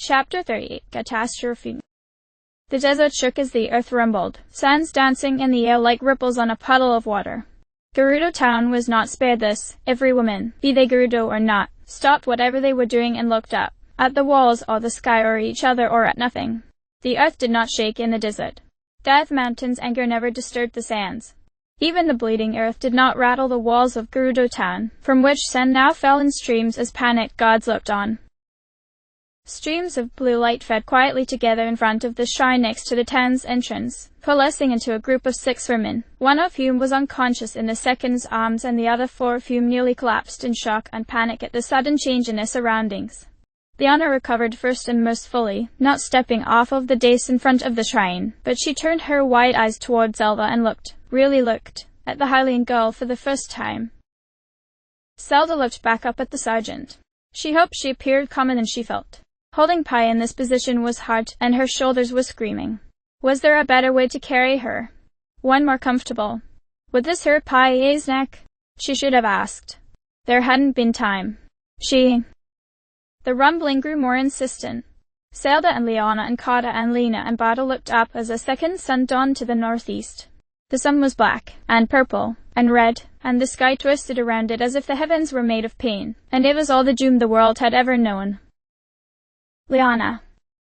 Chapter 38. Catastrophe. The desert shook as the earth rumbled, sands dancing in the air like ripples on a puddle of water. Gerudo Town was not spared this. Every woman, be they Gerudo or not, stopped whatever they were doing and looked up, at the walls or the sky or each other or at nothing. The earth did not shake in the desert. Death Mountain's anger never disturbed the sands. Even the bleeding earth did not rattle the walls of Gerudo Town, from which sand now fell in streams as panicked gods looked on. Streams of blue light fed quietly together in front of the shrine next to the town's entrance, coalescing into a group of 6 women, one of whom was unconscious in the second's arms and the other 4 of whom nearly collapsed in shock and panic at the sudden change in their surroundings. Liana recovered first and most fully, not stepping off of the dais in front of the shrine, but she turned her wide eyes toward Zelda and really looked, at the Hylian girl for the first time. Zelda looked back up at the sergeant. She hoped she appeared calmer than she felt. Holding Pi in this position was hard, and her shoulders were screaming. Was there a better way to carry her? One more comfortable. Would this hurt Pi's neck? She should have asked. There hadn't been time. The rumbling grew more insistent. Zelda and Liana and Kata and Lena and Bada looked up as a second sun dawned to the northeast. The sun was black, and purple, and red, and the sky twisted around it as if the heavens were made of pain, and it was all the doom the world had ever known. Liana.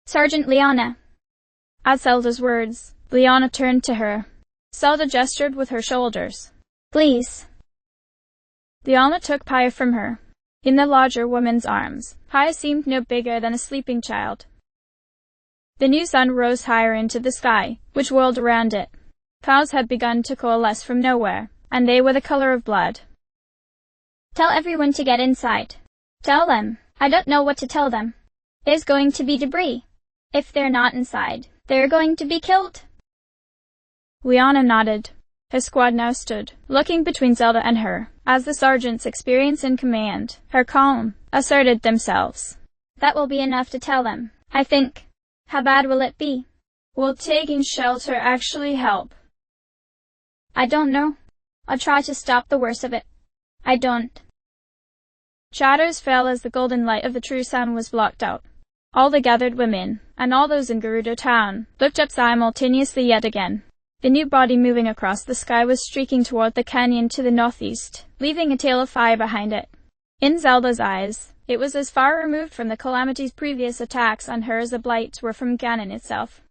Sergeant Liana. At Zelda's words, Liana turned to her. Zelda gestured with her shoulders. Please. Liana took Pi from her. In the larger woman's arms, Pi seemed no bigger than a sleeping child. The new sun rose higher into the sky, which whirled around it. Clouds had begun to coalesce from nowhere, and they were the color of blood. Tell everyone to get inside. Tell them. I don't know what to tell them. There's going to be debris. If they're not inside, they're going to be killed. Liana nodded. Her squad now stood, looking between Zelda and her, as the sergeant's experience in command, her calm, asserted themselves. That will be enough to tell them, I think. How bad will it be? Will taking shelter actually help? I don't know. I'll try to stop the worst of it. I don't. Shadows fell as the golden light of the true sun was blocked out. All the gathered women, and all those in Gerudo Town, looked up simultaneously yet again. The new body moving across the sky was streaking toward the canyon to the northeast, leaving a tail of fire behind it. In Zelda's eyes, it was as far removed from the Calamity's previous attacks on her as the blights were from Ganon itself.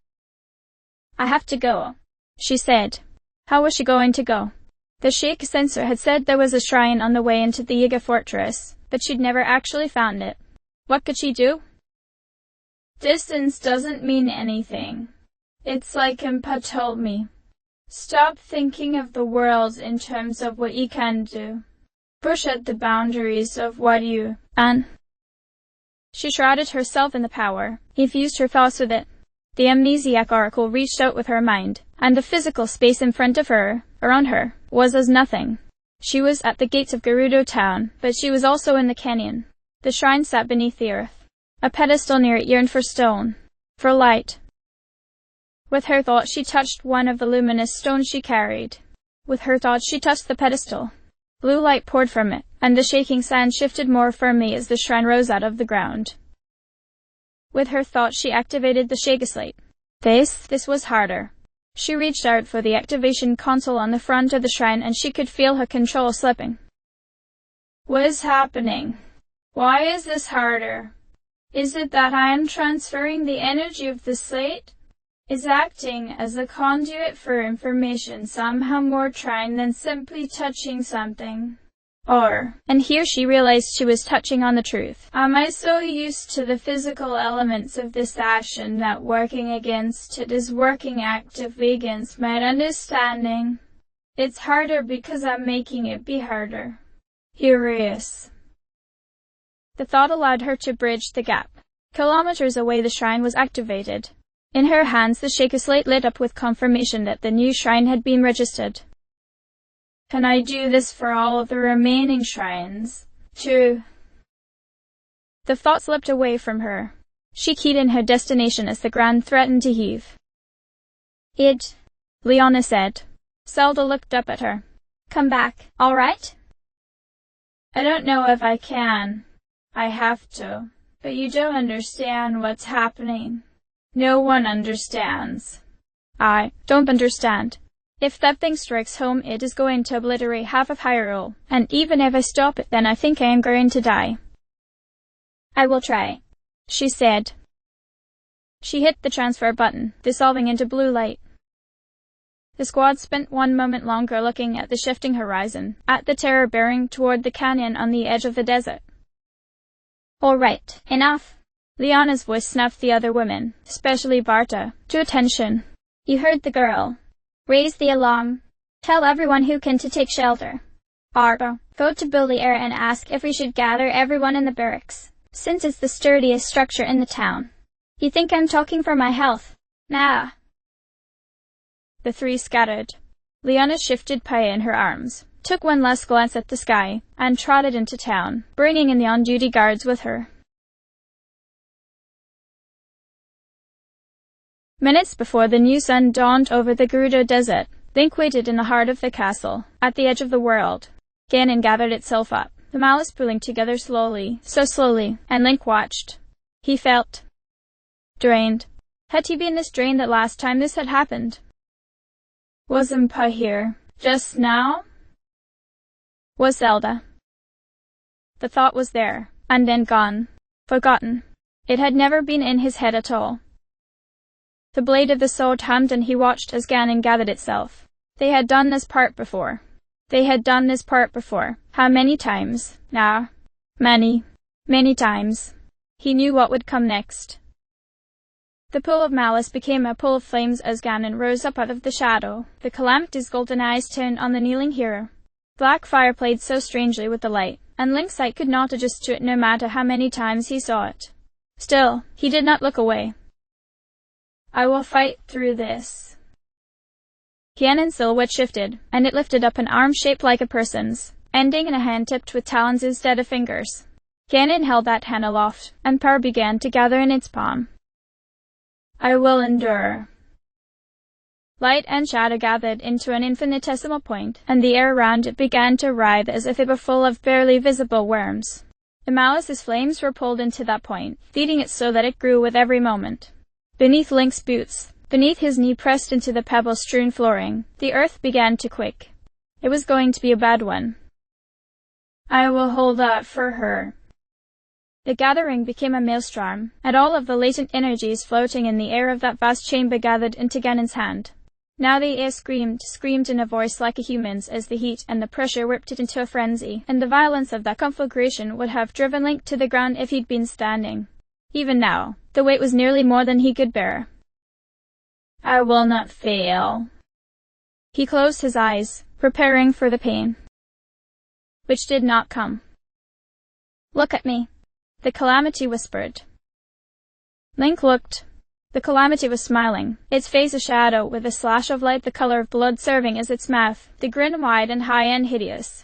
I have to go, she said. How was she going to go? The Sheikh Censor had said there was a shrine on the way into the Yiga fortress, but she'd never actually found it. What could she do? Distance doesn't mean anything. It's like Impa told me. Stop thinking of the world in terms of what you can do. Push at the boundaries of what you can. She shrouded herself in the power, infused her thoughts with it. The amnesiac oracle reached out with her mind, and the physical space in front of her, around her, was as nothing. She was at the gates of Gerudo Town, but she was also in the canyon. The shrine sat beneath the earth. A pedestal near it yearned for stone, for light. With her thought she touched one of the luminous stones she carried. With her thought she touched the pedestal. Blue light poured from it, and the shaking sand shifted more firmly as the shrine rose out of the ground. With her thought she activated the Shagaslate. This was harder. She reached out for the activation console on the front of the shrine and she could feel her control slipping. What is happening? Why is this harder? Is it that I am transferring the energy of the slate? Is acting as a conduit for information somehow more trying than simply touching something? Or, and here she realized she was touching on the truth, am I so used to the physical elements of this action that working against it is working actively against my understanding? It's harder because I'm making it be harder. Curious. The thought allowed her to bridge the gap. Kilometers away the shrine was activated. In her hands the Shagaslate lit up with confirmation that the new shrine had been registered. Can I do this for all of the remaining shrines, too? The thought slipped away from her. She keyed in her destination as the ground threatened to heave. Liana said. Zelda looked up at her. Come back, all right? I don't know if I can. I have to. But you don't understand what's happening. No one understands. I don't understand. If that thing strikes home, it is going to obliterate half of Hyrule, and even if I stop it, then I think I am going to die. I will try, she said. She hit the transfer button, dissolving into blue light. The squad spent one moment longer looking at the shifting horizon, at the terror bearing toward the canyon on the edge of the desert. All right, enough. Leona's voice snapped the other women, especially Barta, to attention. You heard the girl. Raise the alarm. Tell everyone who can to take shelter. Barta, go to Build the Air and ask if we should gather everyone in the barracks, since it's the sturdiest structure in the town. You think I'm talking for my health? Nah. The three scattered. Leona shifted Paya in her arms, took one last glance at the sky, and trotted into town, bringing in the on-duty guards with her. Minutes before the new sun dawned over the Gerudo Desert, Link waited in the heart of the castle, at the edge of the world. Ganon gathered itself up, the malice pulling together slowly, so slowly, and Link watched. He felt drained. Had he been this drained the last time this had happened? Was Impa here, just now? Was Zelda? The thought was there, and then gone. Forgotten. It had never been in his head at all. The blade of the sword hummed and he watched as Ganon gathered itself. They had done this part before. How many times? Many times. He knew what would come next. The pool of malice became a pool of flames as Ganon rose up out of the shadow. The Calamity's golden eyes turned on the kneeling hero. Black fire played so strangely with the light, and Link's sight could not adjust to it no matter how many times he saw it. Still, he did not look away. I will fight through this. Ganon's silhouette shifted, and it lifted up an arm shaped like a person's, ending in a hand tipped with talons instead of fingers. Ganon held that hand aloft, and power began to gather in its palm. I will endure. Light and shadow gathered into an infinitesimal point, and the air around it began to writhe as if it were full of barely visible worms. The malice's flames were pulled into that point, feeding it so that it grew with every moment. Beneath Link's boots, beneath his knee pressed into the pebble-strewn flooring, the earth began to quake. It was going to be a bad one. I will hold out for her. The gathering became a maelstrom, and all of the latent energies floating in the air of that vast chamber gathered into Ganon's hand. Now the air screamed in a voice like a human's as the heat and the pressure whipped it into a frenzy, and the violence of that conflagration would have driven Link to the ground if he'd been standing. Even now, the weight was nearly more than he could bear. I will not fail. He closed his eyes, preparing for the pain, which did not come. Look at me, the Calamity whispered. Link looked. The Calamity was smiling, its face a shadow with a slash of light the color of blood serving as its mouth, the grin wide and high and hideous.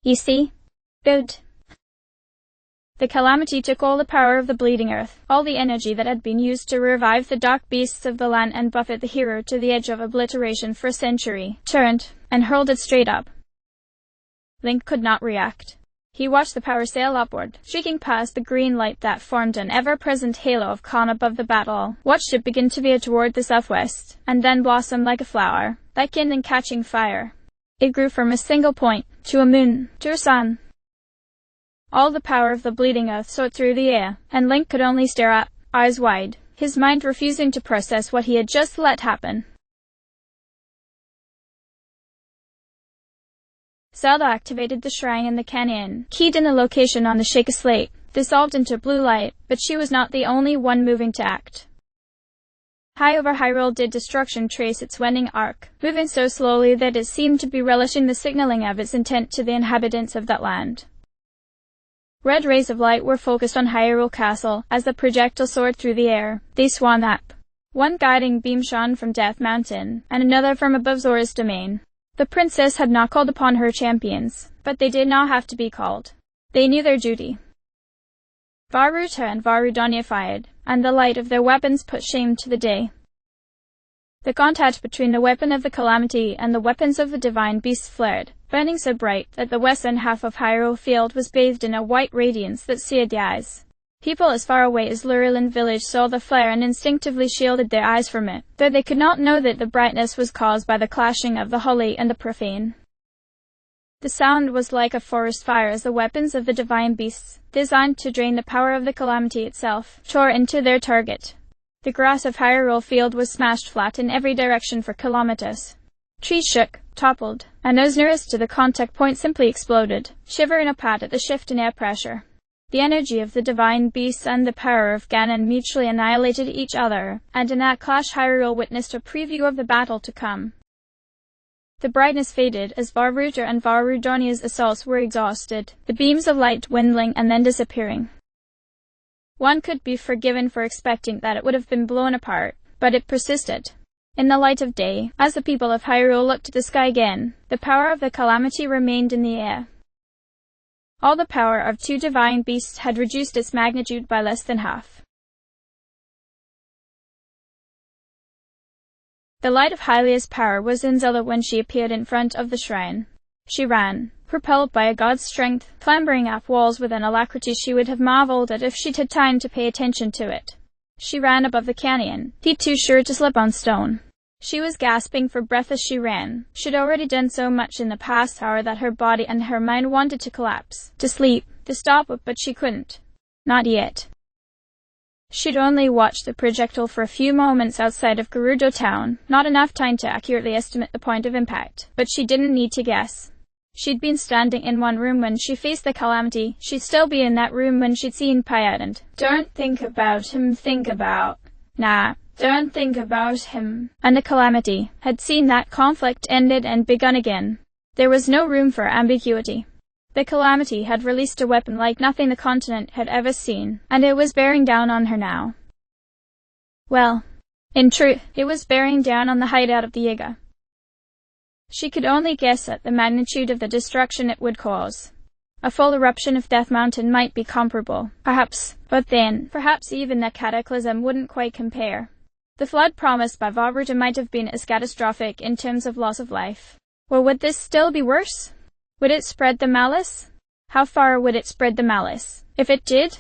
You see? Good. The Calamity took all the power of the bleeding earth, all the energy that had been used to revive the dark beasts of the land and buffet the hero to the edge of obliteration for a century, turned, and hurled it straight up. Link could not react. He watched the power sail upward, streaking past the green light that formed an ever-present halo of calm above the battle, watched it begin to veer toward the southwest, and then blossom like a flower, like kindling catching fire. It grew from a single point, to a moon, to a sun. All the power of the bleeding earth soared through the air, and Link could only stare up, eyes wide, his mind refusing to process what he had just let happen. Zelda activated the shrine in the canyon, keyed in the location on the Sheikah slate, dissolved into blue light, but she was not the only one moving to act. High over Hyrule did destruction trace its wending arc, moving so slowly that it seemed to be relishing the signaling of its intent to the inhabitants of that land. Red rays of light were focused on Hyrule Castle as the projectile soared through the air. They swung up. One guiding beam shone from Death Mountain, and another from above Zora's domain. The princess had not called upon her champions, but they did not have to be called. They knew their duty. Varuta and Varudanya fired, and the light of their weapons put shame to the day. The contact between the weapon of the Calamity and the weapons of the divine beasts flared, burning so bright that the western half of Hyrule Field was bathed in a white radiance that seared the eyes. People as far away as Lurelin village saw the flare and instinctively shielded their eyes from it, though they could not know that the brightness was caused by the clashing of the holy and the profane. The sound was like a forest fire as the weapons of the divine beasts, designed to drain the power of the calamity itself, tore into their target. The grass of Hyrule Field was smashed flat in every direction for kilometers. Trees shook, toppled, and those nearest to the contact point simply exploded, shivering apart at the shift in air pressure. The energy of the divine beasts and the power of Ganon mutually annihilated each other, and in that clash Hyrule witnessed a preview of the battle to come. The brightness faded as Vah Ruta and Vah Rudonia's assaults were exhausted, the beams of light dwindling and then disappearing. One could be forgiven for expecting that it would have been blown apart, but it persisted. In the light of day, as the people of Hyrule looked at the sky again, the power of the calamity remained in the air. All the power of two divine beasts had reduced its magnitude by less than half. The light of Hylia's power was in Zelda when she appeared in front of the shrine. She ran, propelled by a god's strength, clambering up walls with an alacrity she would have marveled at if she'd had time to pay attention to it. She ran above the canyon, feet too sure to slip on stone. She was gasping for breath as she ran. She'd already done so much in the past hour that her body and her mind wanted to collapse, to sleep, to stop, but she couldn't. Not yet. She'd only watched the projectile for a few moments outside of Gerudo Town, not enough time to accurately estimate the point of impact, but she didn't need to guess. She'd been standing in one room when she faced the calamity. She'd still be in that room when she'd seen Payat and "Don't think about him, think about." Nah. Don't think about him. And the calamity had seen that conflict ended and begun again. There was no room for ambiguity. The calamity had released a weapon like nothing the continent had ever seen, and it was bearing down on her now. Well, in truth, it was bearing down on the hideout of the Yiga. She could only guess at the magnitude of the destruction it would cause. A full eruption of Death Mountain might be comparable, perhaps, but then, perhaps even the cataclysm wouldn't quite compare. The flood promised by Vah Ruta might have been as catastrophic in terms of loss of life. Or would this still be worse? Would it spread the malice? How far would it spread the malice? If it did?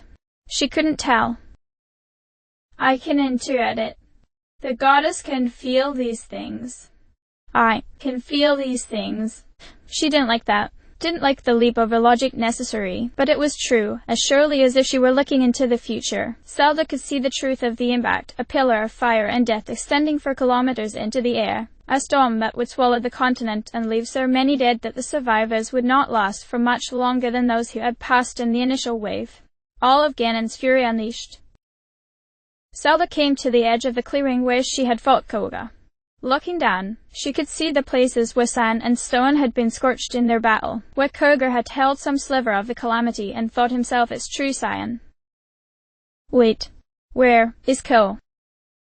She couldn't tell. I can intuit it. The goddess can feel these things. I can feel these things. She didn't like that. Didn't like the leap of illogic necessary, but it was true, as surely as if she were looking into the future. Zelda could see the truth of the impact, a pillar of fire and death extending for kilometers into the air, a storm that would swallow the continent and leave so many dead that the survivors would not last for much longer than those who had passed in the initial wave. All of Ganon's fury unleashed. Zelda came to the edge of the clearing where she had fought Koga. Looking down, she could see the places where sand and stone had been scorched in their battle, where Koga had held some sliver of the calamity and thought himself its true scion. Wait. Where is Ko?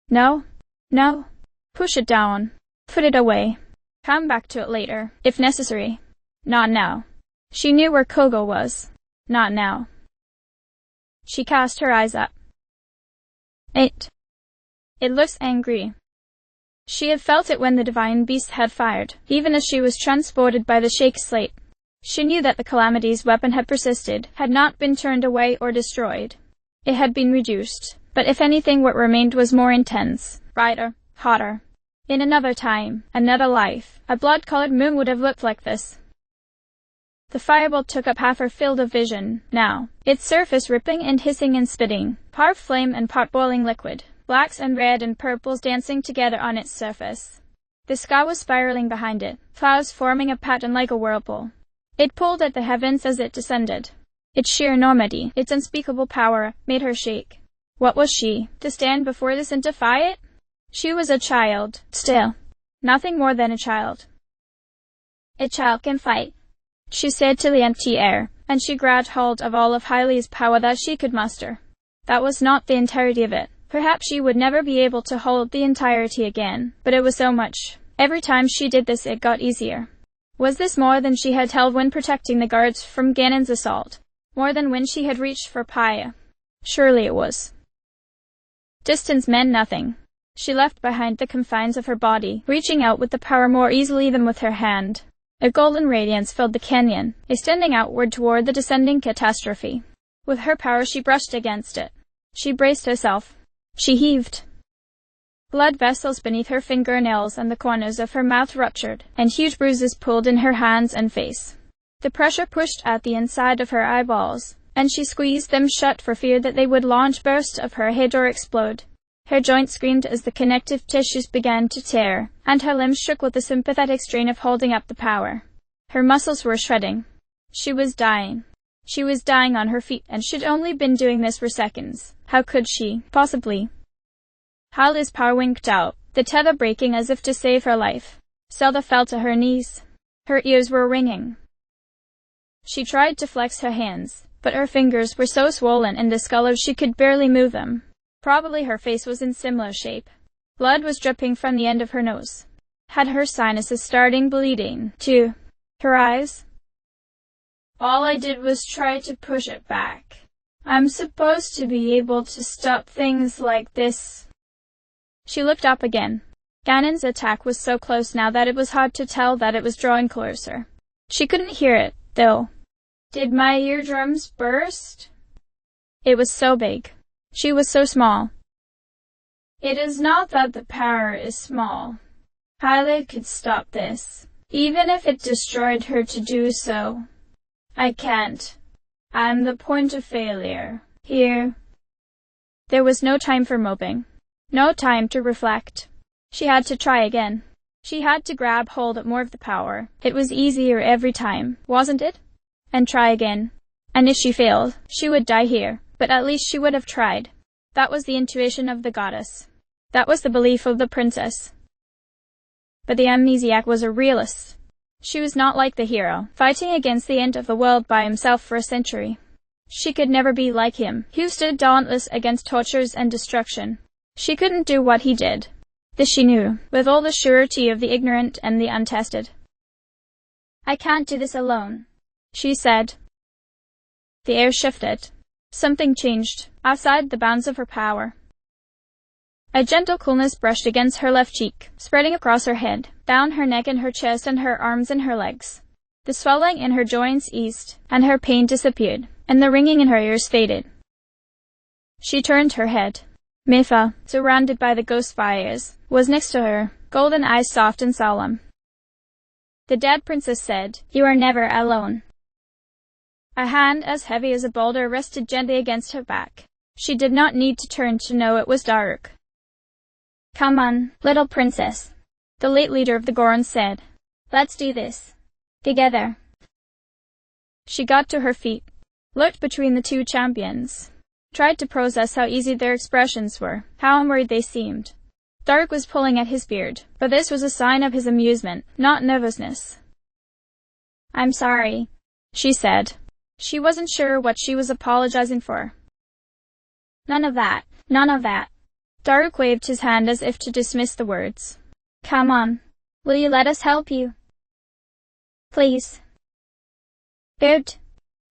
No. No. Push it down. Put it away. Come back to it later, if necessary. Not now. She knew where Koga was. Not now. She cast her eyes up. It looks angry. She had felt it when the divine beast had fired, even as she was transported by the shake slate. She knew that the calamity's weapon had persisted, had not been turned away or destroyed. It had been reduced, but if anything what remained was more intense, brighter, hotter. In another time, another life, a blood-colored moon would have looked like this. The fireball took up half her field of vision, now, its surface ripping and hissing and spitting, part flame and part boiling liquid. Blacks and red and purples dancing together on its surface. The sky was spiraling behind it, clouds forming a pattern like a whirlpool. It pulled at the heavens as it descended. Its sheer enormity, its unspeakable power, made her shake. What was she, to stand before this and defy it? She was a child, still. Nothing more than a child. A child can fight, she said to the empty air, and she grabbed hold of all of Hylia's power that she could muster. That was not the entirety of it. Perhaps she would never be able to hold the entirety again, but it was so much. Every time she did this it got easier. Was this more than she had held when protecting the guards from Ganon's assault? More than when she had reached for Paya? Surely it was. Distance meant nothing. She left behind the confines of her body, reaching out with the power more easily than with her hand. A golden radiance filled the canyon, extending outward toward the descending catastrophe. With her power she brushed against it. She braced herself. She heaved. Blood vessels beneath her fingernails and the corners of her mouth ruptured, and huge bruises pulled in her hands and face. The pressure pushed at the inside of her eyeballs, and she squeezed them shut for fear that they would launch burst of her head or explode. Her joints screamed as the connective tissues began to tear, and her limbs shook with the sympathetic strain of holding up the power. Her muscles were shredding. She was dying. She was dying on her feet, and she'd only been doing this for seconds. How could she, possibly? Hallie's power winked out, the tether breaking as if to save her life. Zelda fell to her knees. Her ears were ringing. She tried to flex her hands, but her fingers were so swollen and discolored she could barely move them. Probably her face was in similar shape. Blood was dripping from the end of her nose. Had her sinuses starting bleeding, too? Her eyes? All I did was try to push it back. I'm supposed to be able to stop things like this. She looked up again. Ganon's attack was so close now that it was hard to tell that it was drawing closer. She couldn't hear it, though. Did my eardrums burst? It was so big. She was so small. It is not that the power is small. Hylia could stop this, even if it destroyed her to do so. I can't. I'm the point of failure. Here. There was no time for moping. No time to reflect. She had to try again. She had to grab hold of more of the power. It was easier every time, wasn't it? And try again. And if she failed, she would die here, but at least she would have tried. That was the intuition of the goddess. That was the belief of the princess. But the amnesiac was a realist. She was not like the hero, fighting against the end of the world by himself for a century. She could never be like him, who stood dauntless against tortures and destruction. She couldn't do what he did. This she knew, with all the surety of the ignorant and the untested. I can't do this alone, she said. The air shifted. Something changed, outside the bounds of her power. A gentle coolness brushed against her left cheek, spreading across her head, down her neck and her chest and her arms and her legs. The swelling in her joints eased, and her pain disappeared, and the ringing in her ears faded. She turned her head. Mipha, surrounded by the ghost fires, was next to her, golden eyes soft and solemn. The dead princess said, "You are never alone." A hand as heavy as a boulder rested gently against her back. She did not need to turn to know it was Daruk. "Come on, little princess," the late leader of the Gorons said. "Let's do this. Together." She got to her feet, looked between the two champions, tried to process how easy their expressions were, how unworried they seemed. Daruk was pulling at his beard, but this was a sign of his amusement, not nervousness. "I'm sorry," she said. She wasn't sure what she was apologizing for. None of that, none of that." Daruk waved his hand as if to dismiss the words. "Come on. Will you let us help you? Please." "Good.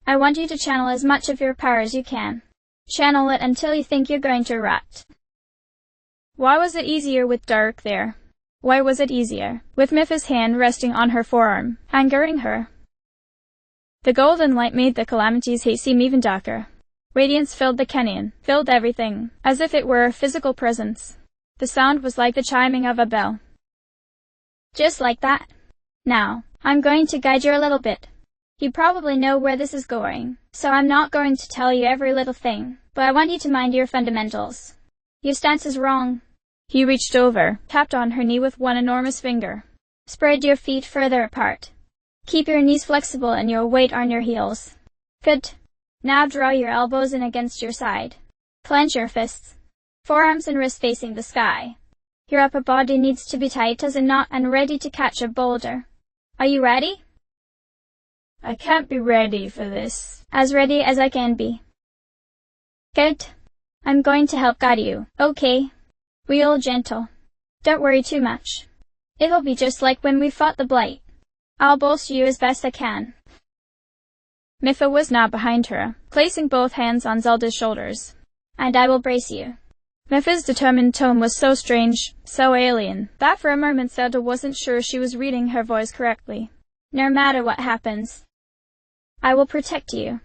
I want you to channel as much of your power as you can. Channel it until you think you're going to rot." Why was it easier with Daruk there? Why was it easier, with Mipha's hand resting on her forearm, angering her? The golden light made the calamity's hate seem even darker. Radiance filled the canyon, filled everything, as if it were a physical presence. The sound was like the chiming of a bell. "Just like that. Now, I'm going to guide you a little bit. You probably know where this is going, so I'm not going to tell you every little thing, but I want you to mind your fundamentals. Your stance is wrong." He reached over, tapped on her knee with one enormous finger. "Spread your feet further apart. Keep your knees flexible and your weight on your heels. Good. Now draw your elbows in against your side. Clench your fists. Forearms and wrists facing the sky. Your upper body needs to be tight as a knot and ready to catch a boulder. Are you ready?" "I can't be ready for this." "As ready as I can be." "Good. I'm going to help guide you, okay? Real gentle. Don't worry too much. It'll be just like when we fought the Blight. I'll bolster you as best I can." Mipha was now behind her, placing both hands on Zelda's shoulders. "And I will brace you." Mipha's determined tone was so strange, so alien, that for a moment Zelda wasn't sure she was reading her voice correctly. "No matter what happens, I will protect you."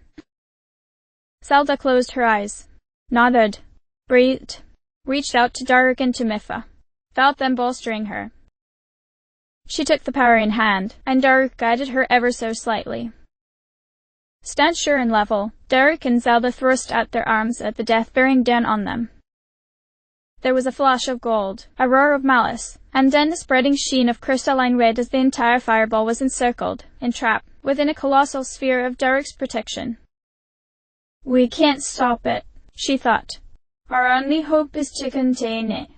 Zelda closed her eyes, nodded, breathed, reached out to Daruk and to Mipha, felt them bolstering her. She took the power in hand, and Daruk guided her ever so slightly. Stand sure and level, Daruk and Zelda thrust out their arms at the death bearing down on them. There was a flash of gold, a roar of malice, and then a spreading sheen of crystalline red as the entire fireball was encircled, entrapped, within a colossal sphere of Daruk's protection. "We can't stop it," she thought. "Our only hope is to contain it."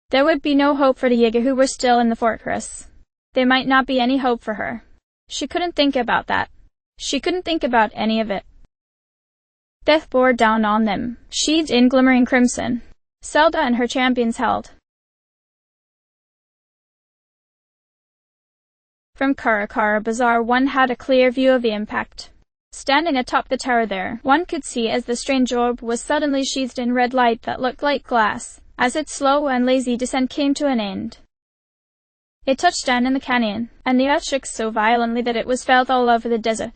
There would be no hope for the Yiga who were still in the fortress. There might not be any hope for her. She couldn't think about that. She couldn't think about any of it. Death bore down on them, sheathed in glimmering crimson. Zelda and her champions held. From Karakara Bazaar one had a clear view of the impact. Standing atop the tower there, one could see as the strange orb was suddenly sheathed in red light that looked like glass, as its slow and lazy descent came to an end. It touched down in the canyon, and the earth shook so violently that it was felt all over the desert.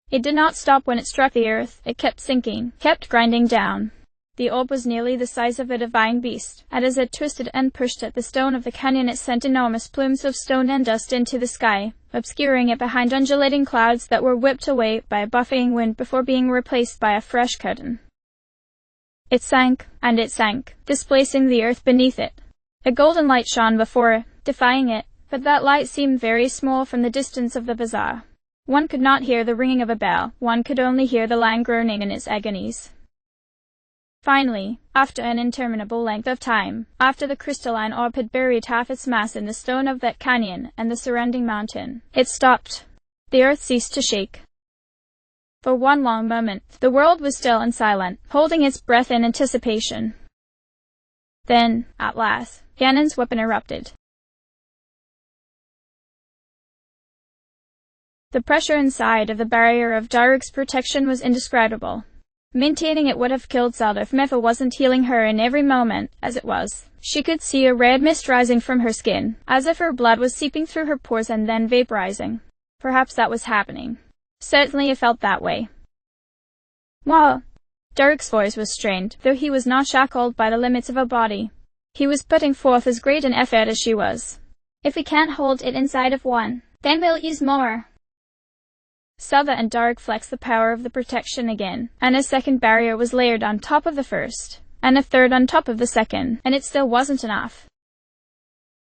It did not stop when it struck the earth, it kept sinking, kept grinding down. The orb was nearly the size of a divine beast, and as it twisted and pushed at the stone of the canyon it sent enormous plumes of stone and dust into the sky, obscuring it behind undulating clouds that were whipped away by a buffeting wind before being replaced by a fresh curtain. It sank, and it sank, displacing the earth beneath it. A golden light shone before it, defying it, but that light seemed very small from the distance of the bazaar. One could not hear the ringing of a bell, one could only hear the land groaning in its agonies. Finally, after an interminable length of time, after the crystalline orb had buried half its mass in the stone of that canyon and the surrounding mountain, it stopped. The earth ceased to shake. For one long moment, the world was still and silent, holding its breath in anticipation. Then, at last, Ganon's weapon erupted. The pressure inside of the barrier of Daruk's protection was indescribable. Maintaining it would have killed Zelda if Mipha wasn't healing her in every moment. As it was, she could see a red mist rising from her skin, as if her blood was seeping through her pores and then vaporizing. Perhaps that was happening. Certainly it felt that way. Well, Daruk's voice was strained, though he was not shackled by the limits of a body. He was putting forth as great an effort as she was. "If we can't hold it inside of one, then we'll use more." Zelda and Daruk flexed the power of the protection again, and a second barrier was layered on top of the first, and a third on top of the second, and it still wasn't enough.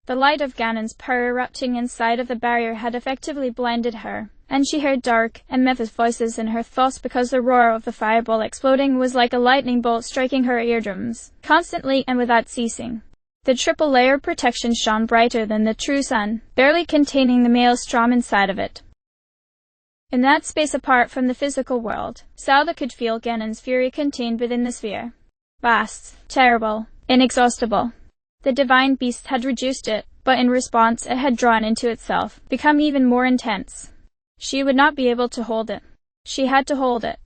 The light of Ganon's power erupting inside of the barrier had effectively blinded her, and she heard Daruk and Mipha's voices in her thoughts because the roar of the fireball exploding was like a lightning bolt striking her eardrums, constantly and without ceasing. The triple layer of protection shone brighter than the true sun, barely containing the maelstrom inside of it. In that space apart from the physical world, Zelda could feel Ganon's fury contained within the sphere. Vast, terrible, inexhaustible. The divine beast had reduced it, but in response it had drawn into itself, become even more intense. She would not be able to hold it. She had to hold it.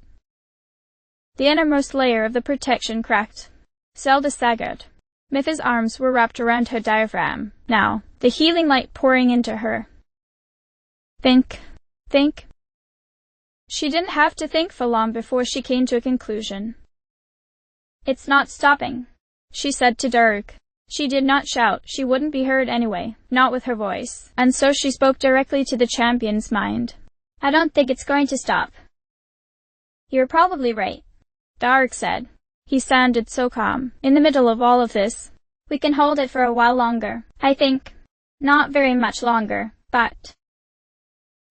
The innermost layer of the protection cracked. Zelda staggered. Mipha's arms were wrapped around her diaphragm, now, the healing light pouring into her. Think. She didn't have to think for long before she came to a conclusion. "It's not stopping," she said to Daruk. She did not shout, she wouldn't be heard anyway, not with her voice, and so she spoke directly to the champion's mind. "I don't think it's going to stop." "You're probably right," Daruk said. He sounded so calm, in the middle of all of this. "We can hold it for a while longer, I think. Not very much longer, but..."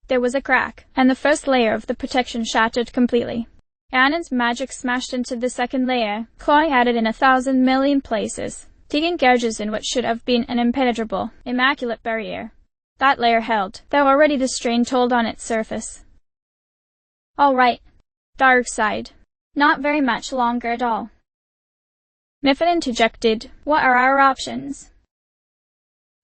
There was a crack, and the first layer of the protection shattered completely. Ganon's magic smashed into the second layer, clawing at it in 1,000 million places, digging gouges in what should have been an impenetrable, immaculate barrier. That layer held, though already the strain told on its surface. "All right," Daruk sighed. "Not very much longer at all." Mipha interjected, "What are our options?"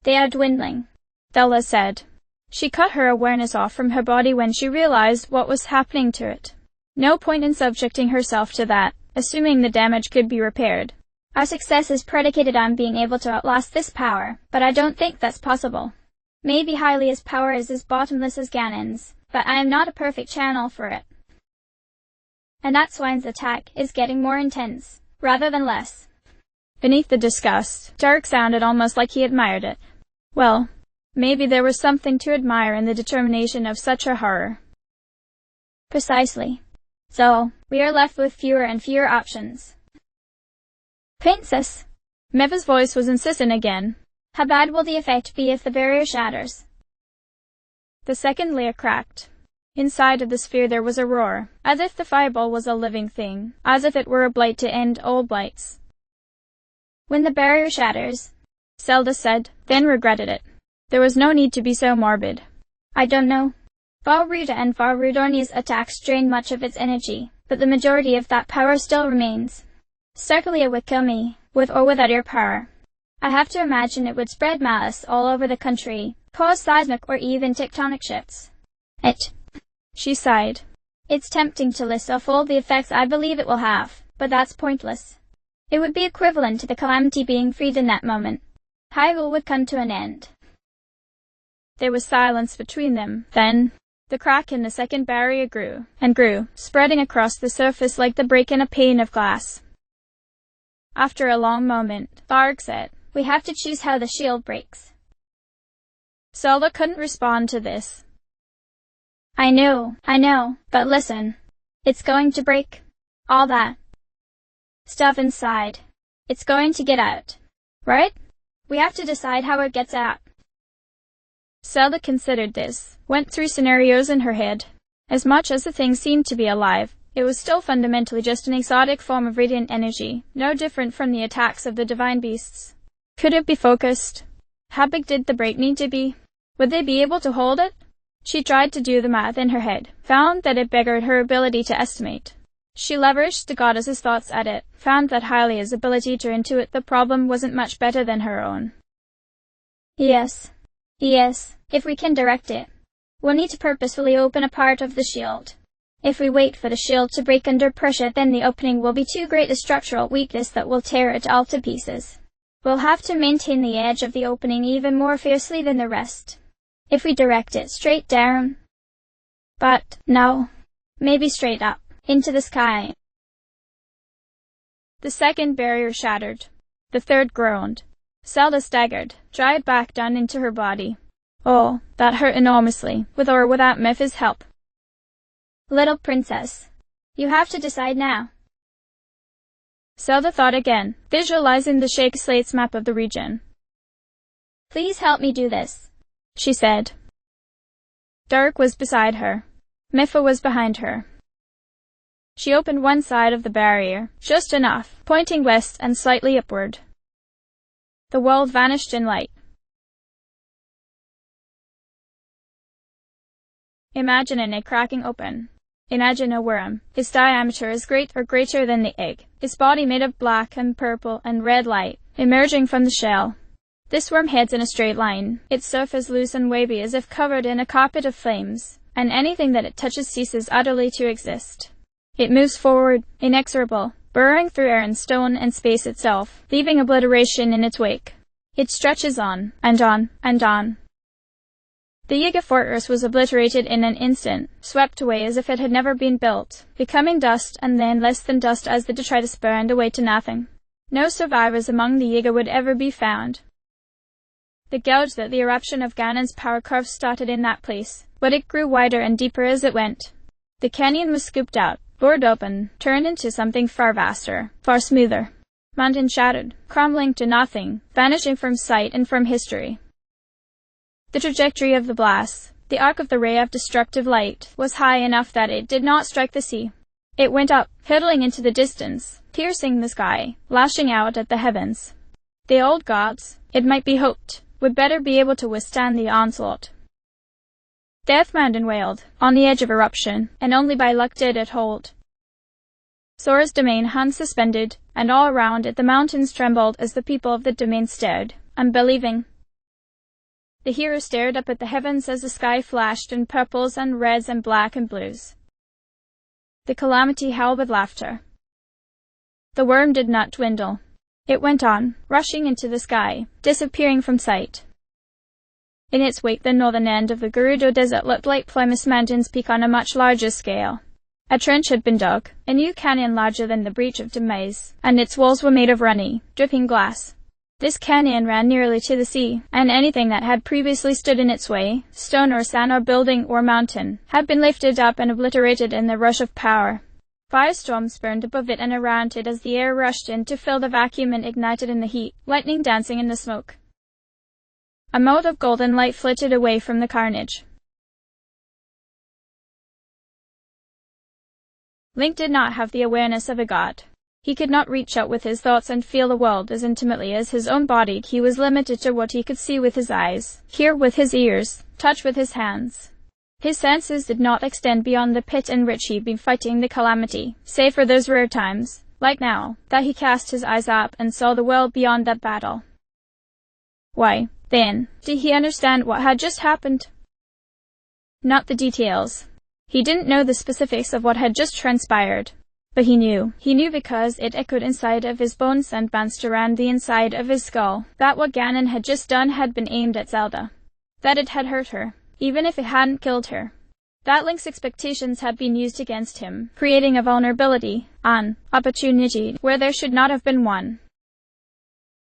"They are dwindling," Zelda said. She cut her awareness off from her body when she realized what was happening to it. No point in subjecting herself to that, assuming the damage could be repaired. "Our success is predicated on being able to outlast this power, but I don't think that's possible. Maybe Hylia's power is as bottomless as Ganon's, but I am not a perfect channel for it." And that swine's attack is getting more intense, rather than less. Beneath the disgust, Dark sounded almost like he admired it. Well, maybe there was something to admire in the determination of such a horror. Precisely. So, we are left with fewer and fewer options. Princess! Meva's voice was insistent again. How bad will the effect be if the barrier shatters? The second layer cracked. Inside of the sphere there was a roar, as if the fireball was a living thing, as if it were a blight to end all blights. When the barrier shatters, Zelda said, then regretted it. There was no need to be so morbid. I don't know. Valruta and Valrudornia's attacks drain much of its energy, but the majority of that power still remains. Circulia would kill me, with or without your power. I have to imagine it would spread malice all over the country, cause seismic or even tectonic shifts. She sighed. It's tempting to list off all the effects I believe it will have, but that's pointless. It would be equivalent to the calamity being freed in that moment. Hyrule would come to an end. There was silence between them. Then, the crack in the second barrier grew, and grew, spreading across the surface like the break in a pane of glass. After a long moment, Tharg said, we have to choose how the shield breaks. Zelda couldn't respond to this. I know, but listen. It's going to break. All that stuff inside. It's going to get out. Right? We have to decide how it gets out. Zelda considered this, went through scenarios in her head. As much as the thing seemed to be alive, it was still fundamentally just an exotic form of radiant energy, no different from the attacks of the divine beasts. Could it be focused? How big did the break need to be? Would they be able to hold it? She tried to do the math in her head, found that it beggared her ability to estimate. She leveraged the goddess's thoughts at it, found that Hylia's ability to intuit the problem wasn't much better than her own. Yes, if we can direct it. We'll need to purposefully open a part of the shield. If we wait for the shield to break under pressure, then the opening will be too great a structural weakness that will tear it all to pieces. We'll have to maintain the edge of the opening even more fiercely than the rest. If we direct it straight down. But, no. Maybe straight up. Into the sky. The second barrier shattered. The third groaned. Zelda staggered, dried back down into her body. Oh, that hurt enormously, with or without Mepha's help. Little princess. You have to decide now. Zelda thought again, visualizing the Shake Slate's map of the region. Please help me do this, she said. Dark was beside her. Mepha was behind her. She opened one side of the barrier, just enough, pointing west and slightly upward. The world vanished in light. Imagine an egg cracking open. Imagine a worm, its diameter is great or greater than the egg, its body made of black and purple and red light, emerging from the shell. This worm heads in a straight line, its surface loose and wavy as if covered in a carpet of flames, and anything that it touches ceases utterly to exist. It moves forward, inexorable, burrowing through air and stone and space itself, leaving obliteration in its wake. It stretches on, and on, and on. The Yiga fortress was obliterated in an instant, swept away as if it had never been built, becoming dust and then less than dust as the detritus burned away to nothing. No survivors among the Yiga would ever be found. The gouge that the eruption of Ganon's power curve started in that place, but it grew wider and deeper as it went. The canyon was scooped out, bored open, turned into something far vaster, far smoother. Mountain shattered, crumbling to nothing, vanishing from sight and from history. The trajectory of the blast, the arc of the ray of destructive light, was high enough that it did not strike the sea. It went up, hurtling into the distance, piercing the sky, lashing out at the heavens. The old gods, it might be hoped, would better be able to withstand the onslaught. Death Mountain wailed, on the edge of eruption, and only by luck did it hold. Sora's domain hung suspended, and all around it the mountains trembled as the people of the domain stared, unbelieving. The hero stared up at the heavens as the sky flashed in purples and reds and black and blues. The calamity howled with laughter. The worm did not dwindle. It went on, rushing into the sky, disappearing from sight. In its wake the northern end of the Gerudo Desert looked like Plymouth Mountain's peak on a much larger scale. A trench had been dug, a new canyon larger than the breach of Demise, and its walls were made of runny, dripping glass. This canyon ran nearly to the sea, and anything that had previously stood in its way, stone or sand or building or mountain, had been lifted up and obliterated in the rush of power. Firestorms burned above it and around it as the air rushed in to fill the vacuum and ignited in the heat, lightning dancing in the smoke. A mote of golden light flitted away from the carnage. Link did not have the awareness of a god. He could not reach out with his thoughts and feel the world as intimately as his own body. He was limited to what he could see with his eyes, hear with his ears, touch with his hands. His senses did not extend beyond the pit in which he'd been fighting the calamity, save for those rare times, like now, that he cast his eyes up and saw the world beyond that battle. Why, then, did he understand what had just happened? Not the details. He didn't know the specifics of what had just transpired. But he knew. He knew because it echoed inside of his bones and bounced around the inside of his skull, that what Ganon had just done had been aimed at Zelda. That it had hurt her, even if it hadn't killed her. That Link's expectations had been used against him, creating a vulnerability, an opportunity where there should not have been one.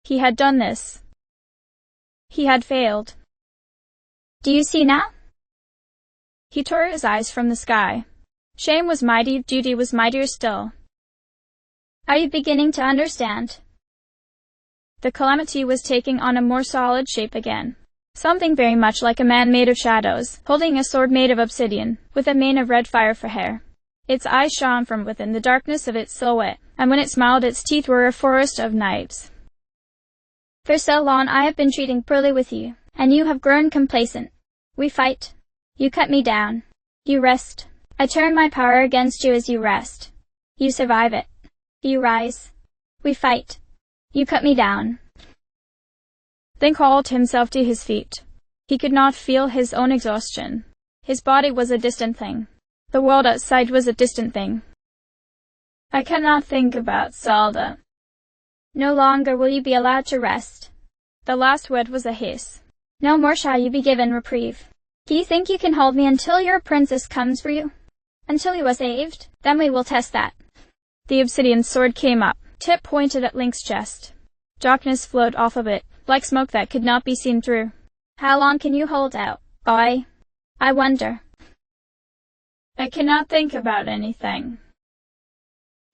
He had done this. He had failed. Do you see now? He tore his eyes from the sky. Shame was mighty, duty was mightier still. Are you beginning to understand? The calamity was taking on a more solid shape again. Something very much like a man made of shadows, holding a sword made of obsidian, with a mane of red fire for hair. Its eyes shone from within the darkness of its silhouette, and when it smiled its teeth were a forest of knives. For so long I have been treating poorly with you, and you have grown complacent. We fight. You cut me down. You rest. I turn my power against you as you rest. You survive it. You rise. We fight. You cut me down. Link hauled himself to his feet. He could not feel his own exhaustion. His body was a distant thing. The world outside was a distant thing. I cannot think about Zelda. No longer will you be allowed to rest. The last word was a hiss. No more shall you be given reprieve. Do you think you can hold me until your princess comes for you? Until you are saved? Then we will test that. The obsidian sword came up, tip pointed at Link's chest. Darkness flowed off of it, like smoke that could not be seen through. How long can you hold out, boy? I wonder. I cannot think about anything.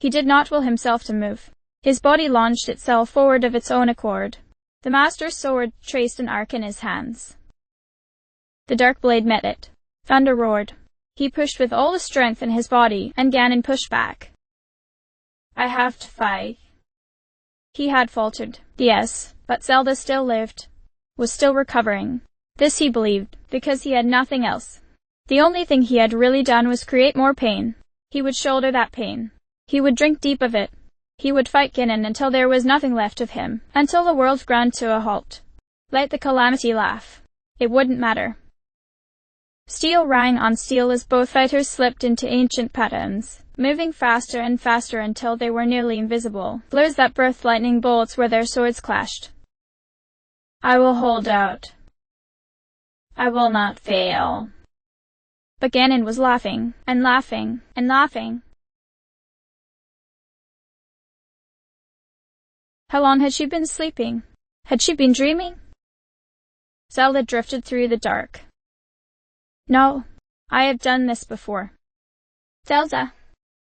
He did not will himself to move. His body launched itself forward of its own accord. The master's sword traced an arc in his hands. The dark blade met it. Thunder roared. He pushed with all the strength in his body, and Ganon pushed back. I have to fight. He had faltered, yes, but Zelda still lived, was still recovering. This he believed, because he had nothing else. The only thing he had really done was create more pain. He would shoulder that pain. He would drink deep of it. He would fight Ganon until there was nothing left of him, until the world ground to a halt. Let the calamity laugh. It wouldn't matter. Steel rang on steel as both fighters slipped into ancient patterns, moving faster and faster until they were nearly invisible, blurs that birthed lightning bolts where their swords clashed. I will hold out. I will not fail. But Ganon was laughing, and laughing, and laughing. How long had she been sleeping? Had she been dreaming? Zelda drifted through the dark. No, I have done this before. Zelda.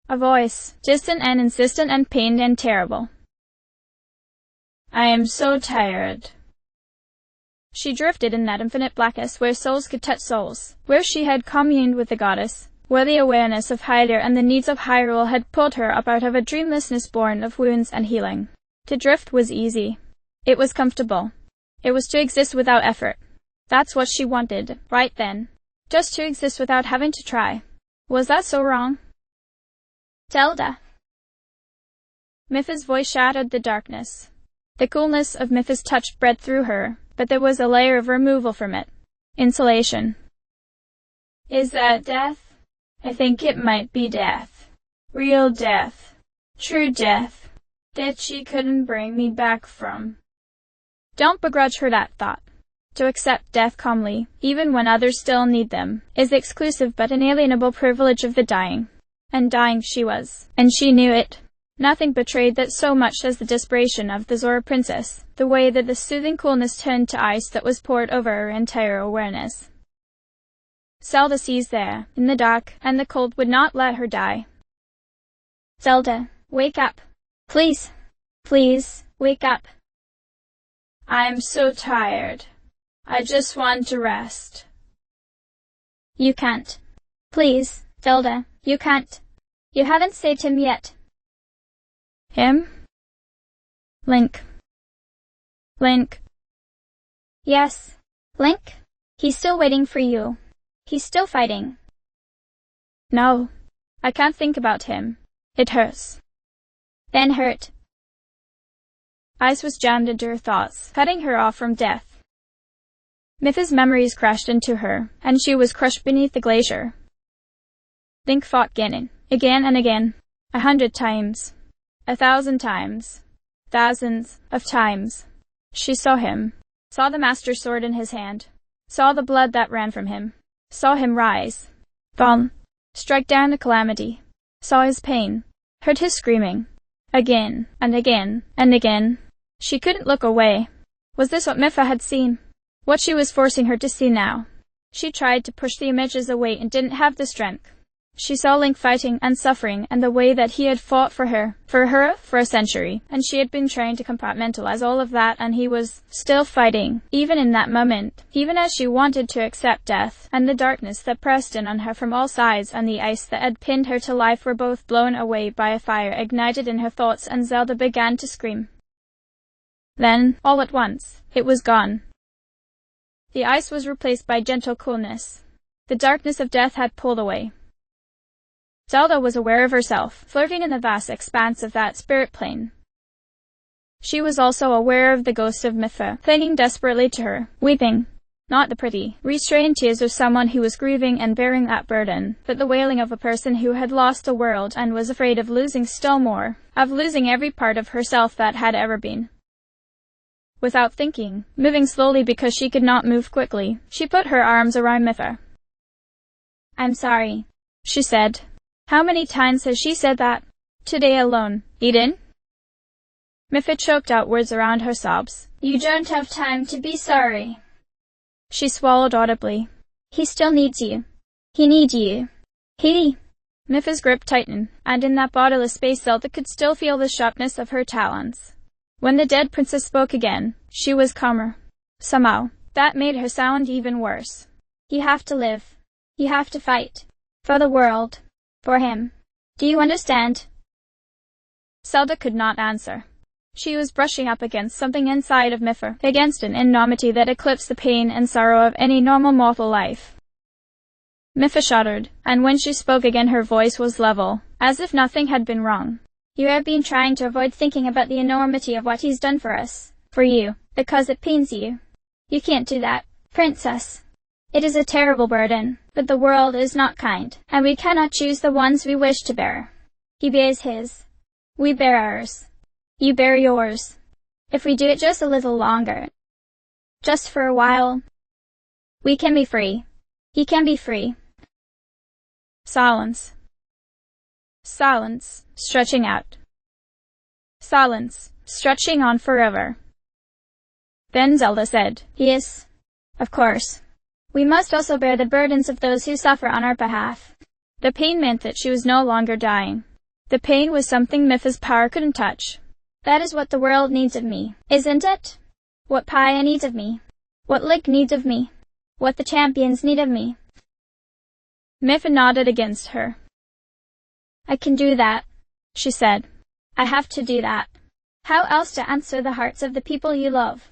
A voice, distant and insistent and pained and terrible. I am so tired. She drifted in that infinite blackness where souls could touch souls, where she had communed with the goddess, where the awareness of Hylia and the needs of Hyrule had pulled her up out of a dreamlessness born of wounds and healing. To drift was easy. It was comfortable. It was to exist without effort. That's what she wanted, right then. Just to exist without having to try. Was that so wrong? Zelda. Mipha's voice shattered the darkness. The coolness of Mipha's touch bred through her, but there was a layer of removal from it. Insulation. Is that death? I think it might be death. Real death. True death. That she couldn't bring me back from. Don't begrudge her that thought. To accept death calmly, even when others still need them, is the exclusive but inalienable privilege of the dying. and dying she was, and she knew it. Nothing betrayed that so much as the desperation of the Zora princess, the way that the soothing coolness turned to ice that was poured over her entire awareness. Zelda seized there, in the dark, and the cold would not let her die. Zelda, wake up. Please, please, wake up. I'm so tired. I just want to rest. You can't. Please, Zelda, you can't. You haven't saved him yet. Him? Link. Link. Yes, Link. He's still waiting for you. He's still fighting. No, I can't think about him. It hurts. Then hurt. Ice was jammed into her thoughts, cutting her off from death. Mytha's memories crashed into her, and she was crushed beneath the glacier. Link fought again and again, 100 times, 1,000 times, thousands of times. She saw him, saw the Master Sword in his hand, saw the blood that ran from him, saw him rise, fall, strike down the calamity, saw his pain, heard his screaming, again and again and again. She couldn't look away. Was this what Mytha had seen? What she was forcing her to see now? She tried to push the images away and didn't have the strength. She saw Link fighting and suffering, and the way that he had fought for her for a century, and she had been trying to compartmentalize all of that, and he was still fighting, even in that moment, even as she wanted to accept death, and the darkness that pressed in on her from all sides and the ice that had pinned her to life were both blown away by a fire ignited in her thoughts, and Zelda began to scream. Then, all at once, it was gone. The ice was replaced by gentle coolness. The darkness of death had pulled away. Zelda was aware of herself, floating in the vast expanse of that spirit plane. She was also aware of the ghost of Mytha, clinging desperately to her, weeping. Not the pretty, restrained tears of someone who was grieving and bearing that burden, but the wailing of a person who had lost the world and was afraid of losing still more, of losing every part of herself that had ever been. Without thinking, moving slowly because she could not move quickly, she put her arms around Mytha. I'm sorry, she said. How many times has she said that? Today alone, Eden? Mytha choked out words around her sobs. You don't have time to be sorry. She swallowed audibly. He still needs you. He needs you. He. Mytha's grip tightened, and in that bodiless space Zelda could still feel the sharpness of her talons. When the dead princess spoke again, she was calmer. Somehow, that made her sound even worse. You have to live. You have to fight. For the world. For him. Do you understand? Zelda could not answer. She was brushing up against something inside of Mytha, against an enormity that eclipsed the pain and sorrow of any normal mortal life. Mytha shuddered, and when she spoke again her voice was level, as if nothing had been wrong. You have been trying to avoid thinking about the enormity of what he's done for us, for you, because it pains you. You can't do that, princess. It is a terrible burden, but the world is not kind, and we cannot choose the ones we wish to bear. He bears his. We bear ours. You bear yours. If we do it just a little longer, just for a while, we can be free. He can be free. Silence. Silence, stretching out. Silence, stretching on forever. Then Zelda said, Yes, of course. We must also bear the burdens of those who suffer on our behalf. The pain meant that she was no longer dying. The pain was something Mytha's power couldn't touch. That is what the world needs of me, isn't it? What Paya needs of me. What Link needs of me. What the champions need of me. Mytha nodded against her. I can do that, she said. I have to do that. How else to answer the hearts of the people you love?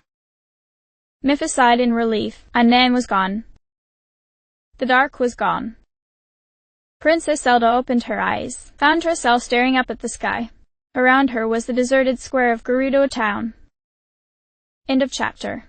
Mytha sighed in relief, and then was gone. The dark was gone. Princess Zelda opened her eyes, found herself staring up at the sky. Around her was the deserted square of Gerudo Town. End of chapter.